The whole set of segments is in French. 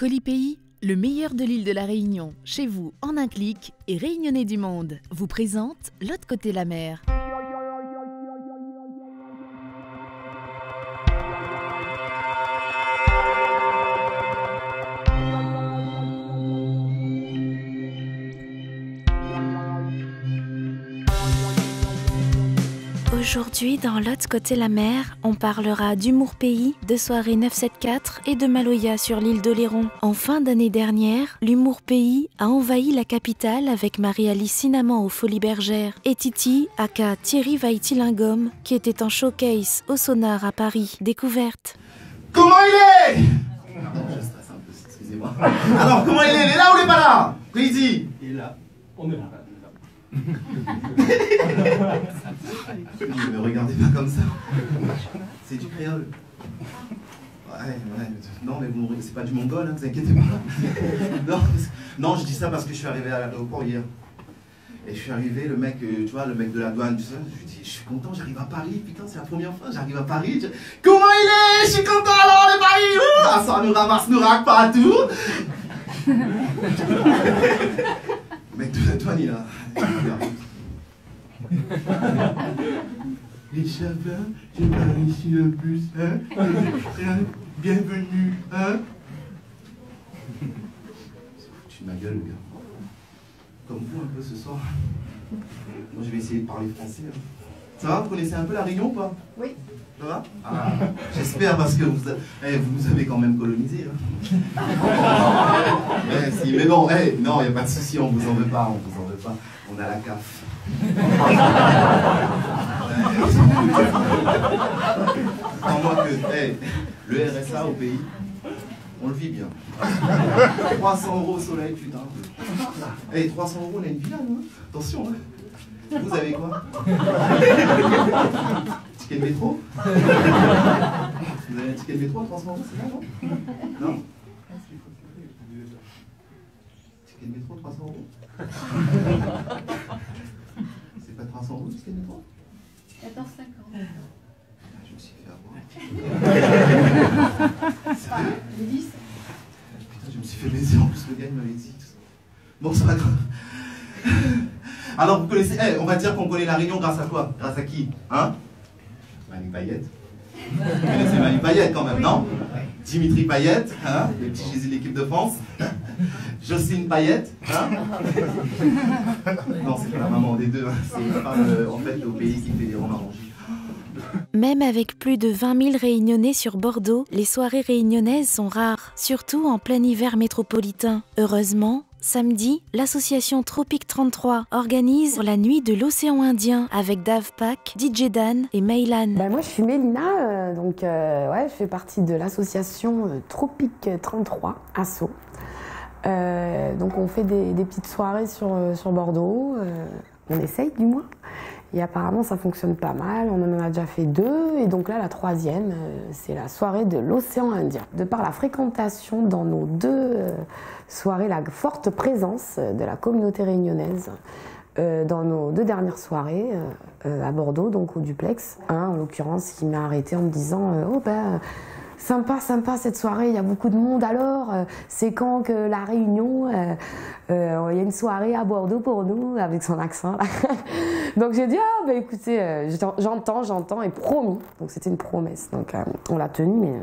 Colipaís, le meilleur de l'île de la Réunion, chez vous en un clic et Réunionnais du monde, vous présente L'autre côté la mer. Aujourd'hui, dans L'autre côté la mer, on parlera d'Humour Pays, de soirée 974 et de Maloya sur l'île d'Oléron. En fin d'année dernière, l'Humour Pays a envahi la capitale avec Marie-Alice Cinnamon aux Folies Bergères et Titi, aka Thierry Vaïtilingom, qui était en showcase au Sonar à Paris. Découverte. Comment il est? Je stresse un peu, excusez-moi. Alors, comment il est? Il est là ou il est pas là? Crazy? Il est là. On est là. Ne me regardez pas comme ça. C'est du créole. Ouais. Non, mais vous, c'est pas du mongol, hein, vous inquiétez pas. Non, je dis ça parce que je suis arrivé à l'aéroport hier. Et je suis arrivé, le mec, tu vois, le mec de la douane, tout ça, je lui dis, je suis content, j'arrive à Paris, putain, c'est la première fois, j'arrive à Paris. Comment il est? Je suis content alors, le Paris! Ah, ça nous ramasse, nous raque partout. Le mec de la douane, il a... Les chavins, j'ai pas ici le bus, hein? Bienvenue, hein? C'est foutu de ma gueule, le gars. Comme vous un peu ce soir. Moi je vais essayer de parler français. Hein. Ça va? Vous connaissez un peu la Réunion ou pas? Oui. Ça va? Ah, j'espère parce que vous nous avez quand même colonisé. Hein. Si, mais bon, non, il n'y a pas de souci, on vous en veut pas, on a la CAF. Crois-moi que le RSA au pays, on le vit bien. 300 € au soleil, putain. 300 €, on a une villa, nous. Attention, hein. Vous avez quoi? Ticket de métro? Vous avez un ticket de métro à 300 €, c'est là, non? Non? Ticket de métro, 300 €? C'est pas 300 € le ticket de métro? 14,50. Je me suis fait avoir. Sérieux? Les 10. Putain, je me suis fait baiser, en plus le gars il m'avait dit tout ça. Bon, c'est pas grave. Alors, vous connaissez, on va dire qu'on connaît la Réunion grâce à quoi? Grâce à qui? Hein? Manu Payette. Vous connaissez Manu Payette quand même, non? Dimitri Payette, hein? Le petit Jésus de l'équipe de France. Jocelyne Payette, hein? Non, c'est pas la maman des deux, hein. C'est une femme, en fait, au pays qui fait des romans arrangés. Même avec plus de 20 000 Réunionnais sur Bordeaux, les soirées réunionnaises sont rares, surtout en plein hiver métropolitain. Heureusement, samedi, l'association Tropique 33 organise la nuit de l'océan Indien avec Dave Pak, DJ Dan et Meylan. Moi je suis Mélina, je fais partie de l'association Tropique 33 Asso. Donc on fait des petites soirées sur Bordeaux, on essaye du moins. Et apparemment ça fonctionne pas mal, on en a déjà fait 2, et donc là la 3e, c'est la soirée de l'océan Indien. De par la fréquentation dans nos 2 soirées, la forte présence de la communauté réunionnaise, dans nos 2 dernières soirées à Bordeaux, donc au duplex, en l'occurrence qui m'a arrêté en me disant sympa cette soirée, il y a beaucoup de monde alors, c'est quand que la Réunion, il y a une soirée à Bordeaux pour nous, avec son accent là. Donc j'ai dit, écoutez, j'entends, et promis, donc c'était une promesse, donc on l'a tenue, mais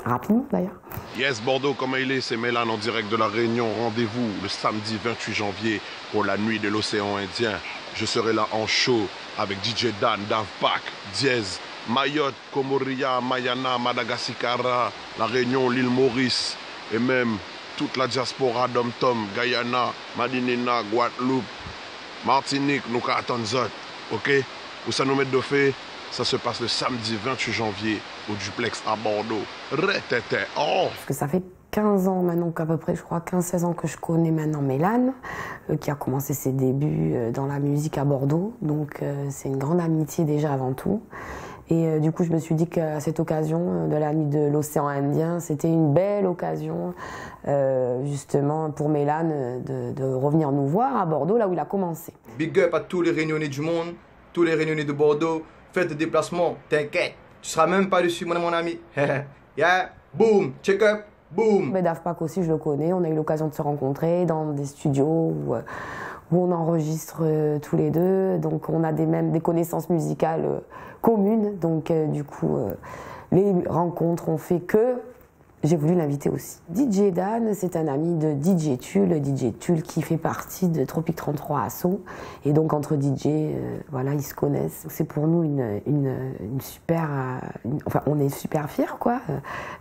rapidement d'ailleurs. Yes, Bordeaux, comment il est? C'est Meylan en direct de la Réunion. Rendez-vous le samedi 28 janvier pour la nuit de l'océan Indien. Je serai là en show avec DJ Dan, Dave Pak, Diez, Mayotte, Comoria, Mayana, Madagascar, la Réunion, l'île Maurice et même toute la diaspora d'Om-Tom, Guyana, Madinina, Guadeloupe, Martinique, nous attendons autres, ok? Où ça nous met de fait? Ça se passe le samedi 28 janvier au duplex à Bordeaux. Parce que ça fait 15 ans maintenant qu'à peu près, je crois 15-16 ans que je connais maintenant Meylan, qui a commencé ses débuts dans la musique à Bordeaux. Donc c'est une grande amitié déjà avant tout. Et du coup, je me suis dit qu'à cette occasion de la nuit de l'océan Indien, c'était une belle occasion justement pour Meylan de revenir nous voir à Bordeaux, là où il a commencé. Big up à tous les Réunionnais du monde, tous les Réunionnais de Bordeaux. Faites le déplacement, t'inquiète, tu seras même pas dessus, mon ami. Yeah, boom, check up. Boum. Mais Daft Punk aussi, je le connais. On a eu l'occasion de se rencontrer dans des studios où on enregistre tous les deux. Donc on a même des connaissances musicales communes. Donc du coup, les rencontres ont fait que j'ai voulu l'inviter aussi. DJ Dan, c'est un ami de DJ Tulle qui fait partie de Tropic 33 Asso. Et donc entre DJ, voilà, ils se connaissent. C'est pour nous une super... enfin, on est super fiers, quoi,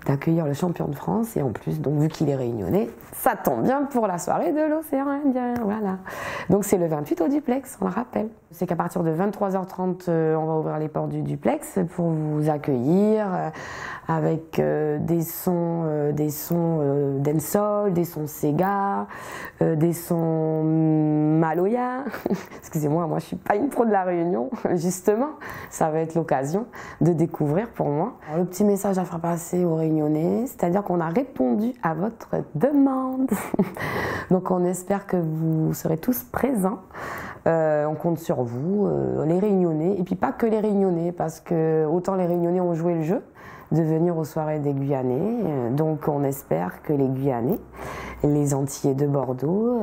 d'accueillir le champion de France. Et en plus, donc, vu qu'il est réunionnais, ça tombe bien pour la soirée de l'Océan Indien, voilà. Donc c'est le 28 au Duplex, on le rappelle. C'est qu'à partir de 23h30, on va ouvrir les portes du Duplex pour vous accueillir avec des sons dancehall, des sons Sega, des sons Maloya. Excusez-moi, moi je suis pas une pro de la Réunion, justement. Ça va être l'occasion de découvrir pour moi. Alors, le petit message à faire passer aux Réunionnais, c'est-à-dire qu'on a répondu à votre demande. Donc on espère que vous serez tous présents. On compte sur vous, les Réunionnais, et puis pas que les Réunionnais, parce que autant les Réunionnais ont joué le jeu de venir aux soirées des Guyanais, donc on espère que les Guyanais, les Antillais de Bordeaux,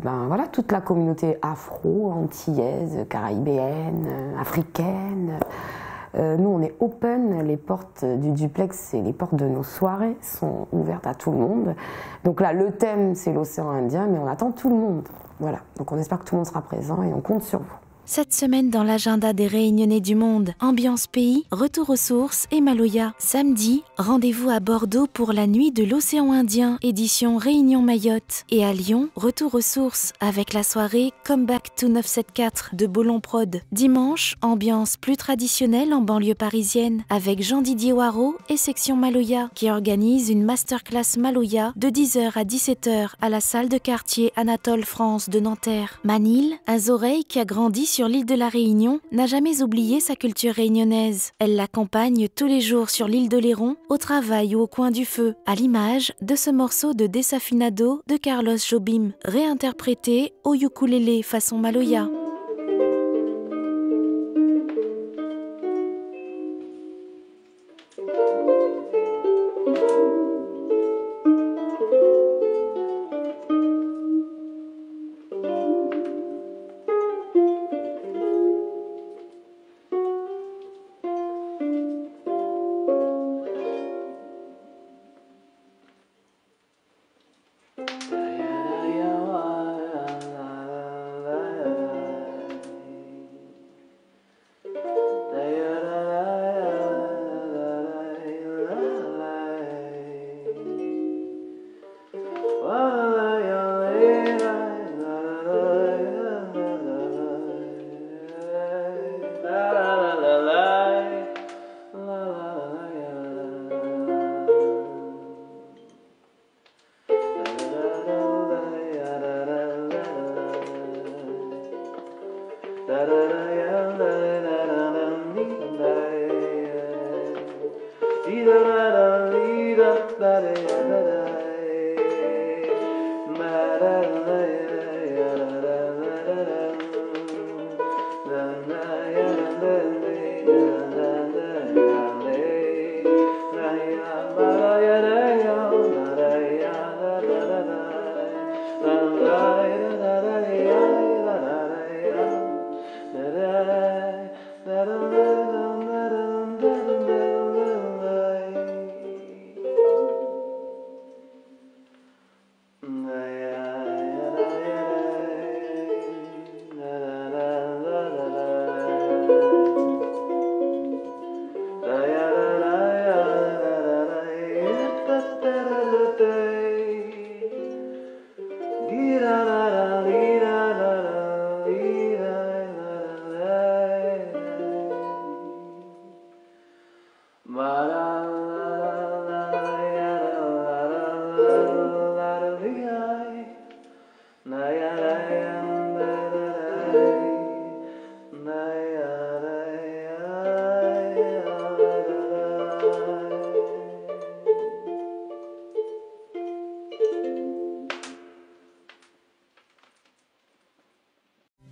ben voilà, toute la communauté afro, antillaise, caribéenne, africaine. Nous, on est open, les portes du Duplex et les portes de nos soirées sont ouvertes à tout le monde. Donc là, le thème, c'est l'océan Indien, mais on attend tout le monde. Voilà, donc on espère que tout le monde sera présent et on compte sur vous. Cette semaine dans l'agenda des Réunionnais du monde, ambiance pays, retour aux sources et Maloya. Samedi, rendez-vous à Bordeaux pour la nuit de l'océan Indien, édition Réunion Mayotte. Et à Lyon, retour aux sources avec la soirée Comeback to 974 de Bolon Prod. Dimanche, ambiance plus traditionnelle en banlieue parisienne avec Jean-Didier Waro et Section Maloya qui organise une masterclass Maloya de 10h à 17h à la salle de quartier Anatole France de Nanterre. Manil, un oreille qui a grandi sur l'île de la Réunion, n'a jamais oublié sa culture réunionnaise. Elle l'accompagne tous les jours sur l'île d'Oléron, au travail ou au coin du feu, à l'image de ce morceau de Desafinado de Carlos Jobim, réinterprété au ukulélé façon Maloya.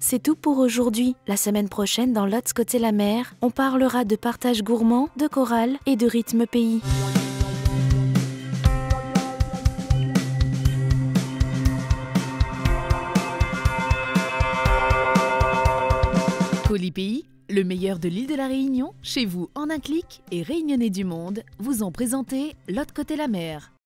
C'est tout pour aujourd'hui. La semaine prochaine, dans l'autre côté la mer, on parlera de partage gourmand, de chorale et de rythme pays. Polypays, le meilleur de l'île de la Réunion, chez vous en un clic et Réunionnais du monde, vous ont présenté L'autre côté la mer.